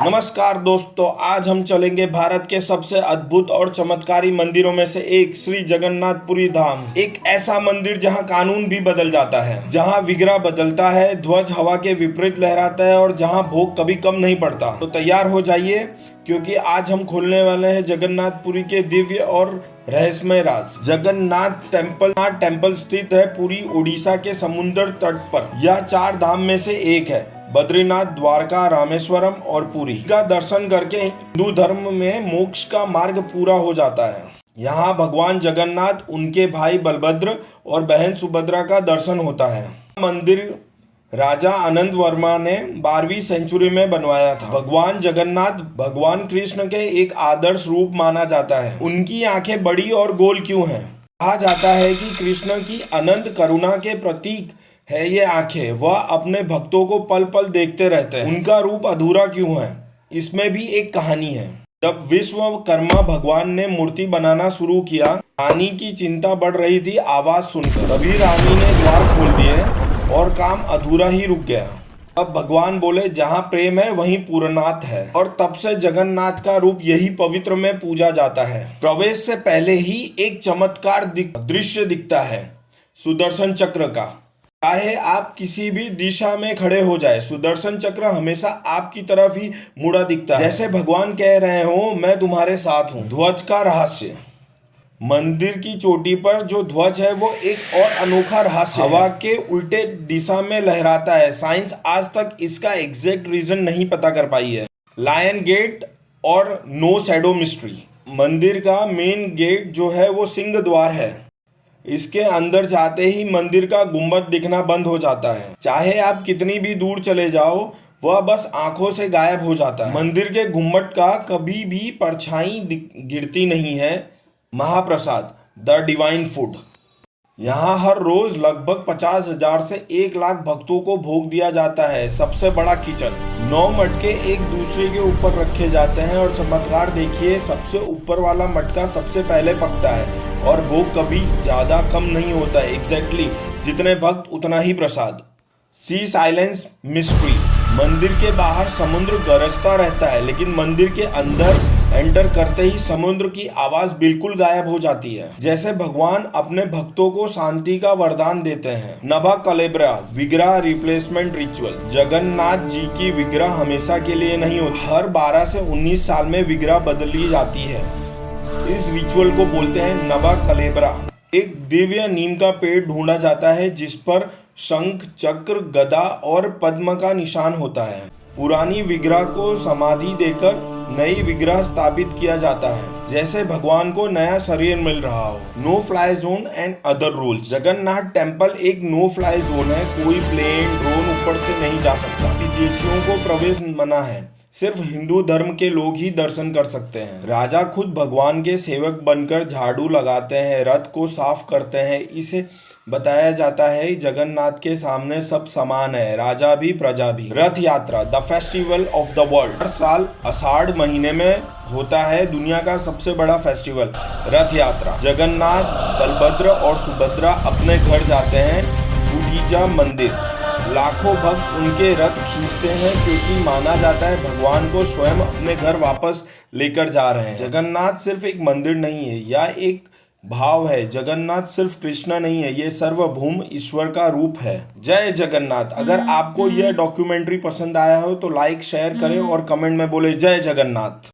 नमस्कार दोस्तों, आज हम चलेंगे भारत के सबसे अद्भुत और चमत्कारी मंदिरों में से एक श्री जगन्नाथपुरी धाम। एक ऐसा मंदिर जहां कानून भी बदल जाता है, जहां विग्रह बदलता है, ध्वज हवा के विपरीत लहराता है और जहां भोग कभी कम नहीं पड़ता। तो तैयार हो जाइए, क्योंकि आज हम खोलने वाले हैं जगन्नाथपुरी के दिव्य और रहस्यमय राज। जगन्नाथ टेम्पल स्थित है पुरी उड़ीसा के समुद्र तट पर। यह 4 धाम में से एक है। बद्रीनाथ, द्वारका, रामेश्वरम और पुरी का दर्शन करके हिंदू धर्म में मोक्ष का मार्ग पूरा हो जाता है। यहाँ भगवान जगन्नाथ, उनके भाई बलभद्र और बहन सुभद्रा का दर्शन होता है। मंदिर राजा अनंत वर्मा ने 12वीं सेंचुरी में बनवाया था। भगवान जगन्नाथ भगवान कृष्ण के एक आदर्श रूप माना जाता है। उनकी आंखें बड़ी और गोल क्यों हैं? कहा जाता है कि कृष्ण की अनंत करुणा के प्रतीक है ये आंखें। वह अपने भक्तों को पल पल देखते रहते हैं। उनका रूप अधूरा क्यों है? इसमें भी एक कहानी है। जब विश्वकर्मा भगवान ने मूर्ति बनाना शुरू किया, रानी की चिंता बढ़ रही थी आवाज सुनकर। तभी रानी ने द्वार खोल दिए और काम अधूरा ही रुक गया। अब भगवान बोले, जहाँ प्रेम है वहीं पूर्णनाथ है। और तब से जगन्नाथ का रूप यही पवित्र में पूजा जाता है। प्रवेश से पहले ही एक चमत्कार दृश्य दिखता है, सुदर्शन चक्र का। चाहे आप किसी भी दिशा में खड़े हो जाए, सुदर्शन चक्र हमेशा आपकी तरफ ही मुड़ा दिखता है, जैसे भगवान कह रहे हो, मैं तुम्हारे साथ हूँ। ध्वज का रहस्य। मंदिर की चोटी पर जो ध्वज है वो एक और अनोखा रहस्य है। हवा के उल्टे दिशा में लहराता है। साइंस आज तक इसका एग्जैक्ट रीजन नहीं पता कर पाई है। लायन गेट और नो शैडो मिस्ट्री। मंदिर का मेन गेट जो है वो सिंह द्वार है। इसके अंदर जाते ही मंदिर का गुंबद दिखना बंद हो जाता है। चाहे आप कितनी भी दूर चले जाओ, वह बस आंखों से गायब हो जाता है। मंदिर के गुंबद का कभी भी परछाई गिरती नहीं है। महाप्रसाद, द डिवाइन फूड। यहाँ हर रोज लगभग 50,000 से 1 लाख भक्तों को भोग दिया जाता है। सबसे बड़ा किचन। 9 मटके एक दूसरे के ऊपर रखे जाते हैं और चमत्कार देखिए, सबसे ऊपर वाला मटका सबसे पहले पकता है और भोग कभी ज्यादा कम नहीं होता है। एग्जैक्टली जितने भक्त उतना ही प्रसाद। सी साइलेंस मिस्ट्री। मंदिर के बाहर समुद्र गरजता रहता है, लेकिन मंदिर के अंदर एंटर करते ही समुद्र की आवाज बिल्कुल गायब हो जाती है, जैसे भगवान अपने भक्तों को शांति का वरदान देते हैं। नभा कलेब्रा, विग्रह रिप्लेसमेंट रिचुअल। जगन्नाथ जी की विग्रह हमेशा के लिए नहीं होती। हर 12 से 19 साल में विग्रह बदली जाती है। इस रिचुअल को बोलते हैं नभा कलेब्रा। एक दिव्य नीम का पेड़ ढूंढा जाता है जिस पर शंख, चक्र, गदा और पद्म का निशान होता है। पुरानी विग्रह को समाधि देकर नई विग्रह स्थापित किया जाता है, जैसे भगवान को नया शरीर मिल रहा हो। No fly zone and other rules. Jagannath temple एक नो फ्लाई जोन है। कोई प्लेन, ड्रोन ऊपर से नहीं जा सकता। विदेशियों को प्रवेश मना है। सिर्फ हिंदू धर्म के लोग ही दर्शन कर सकते हैं। राजा खुद भगवान के सेवक बनकर झाड़ू लगाते हैं, रथ को साफ करते हैं। इसे बताया जाता है जगन्नाथ के सामने सब समान है, राजा भी प्रजा भी। Rath Yatra, the festival of the world. हर साल आषाढ़ महीने में होता है दुनिया का सबसे बड़ा फेस्टिवल, रथ यात्रा। जगन्नाथ, बलभद्र और सुभद्रा अपने घर जाते हैं गुंडीचा मंदिर। लाखों भक्त उनके रथ खींचते हैं, क्योंकि माना जाता है भगवान को स्वयं अपने घर वापस लेकर जा रहे हैं। जगन्नाथ सिर्फ एक मंदिर नहीं है, यह एक भाव है। जगन्नाथ सिर्फ कृष्ण नहीं है, ये सर्वभौम ईश्वर का रूप है। जय जगन्नाथ। अगर आपको यह डॉक्यूमेंट्री पसंद आया हो तो लाइक, शेयर करें और कमेंट में बोले जय जगन्नाथ।